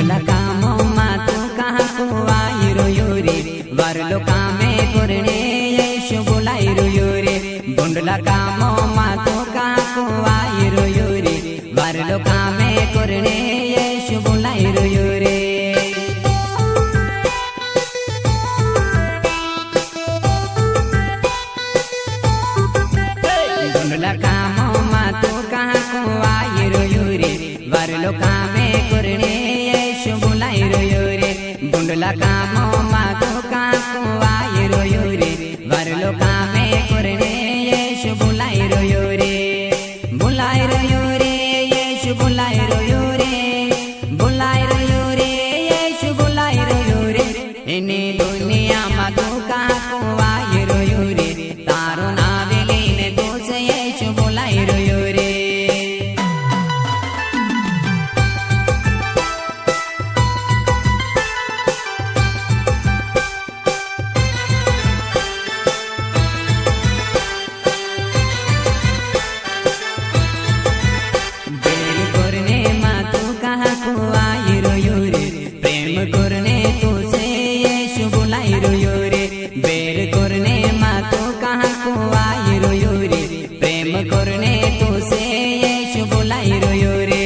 बुंडला कामो मा तू कहाँ को आई रोयो रे वरलो कामे करने यीशु बुलाई रोयो रे बुंडला कामो मा तू कहाँ को आई रोयो रे वरलो कामे करने यीशु बुलाई रोयो रे बुंडला कामो मा तू कहाँ को आई रोयो रे वरलो कामे करने यीशु बुलाई रोयो रे बुंडला कामो मा तू कहाँ को आई रोयो रे वरलो कामे करने यीशु बुलाई रोयो रे बुलाई रोयो रे यीशु बुलाई रोयो रे बुलाई रोयो रे यीशु बुलाई रोयो रे इने दुनिया मा तू कहाँ को आई रोयो रे तारो नाम लेने तो से यीशु बुलाई रोयो रे करने तो से यीशु बुलाई रोयो रे बेर करने मा तो कहाँ को आई रोयो रे प्रेम करने तो से यीशु बुलाई रोयो रे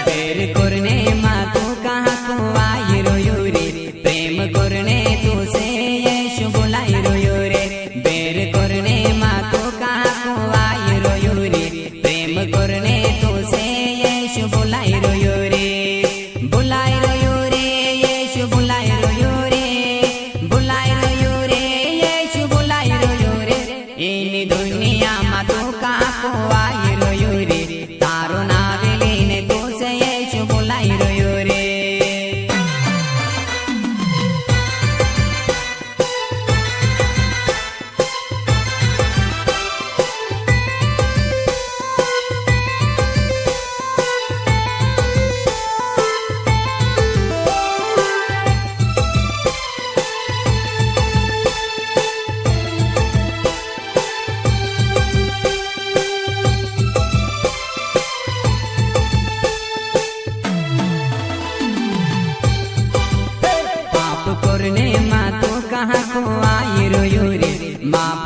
बेर करने मा तो कहाँ को आई रोयो रे प्रेम करने तो से यीशु बुलाई रोयो रे बेर करने मा तो कहाँ को आई रोयो रे प्रेम करने तो से यीशु बुलाई रोयो रे बुलाई रोयो रे यीशु बुलाई रोयो रे बुलाई रोयो रे यीशु बुलाई रोयो रे इन दुनिया मा तो कहाँ को आई रोयो रे तारो नाम लेने तो से यीशु बुलाई रोयो रे करने मा तो कहाँ को आई रोयो रे माफ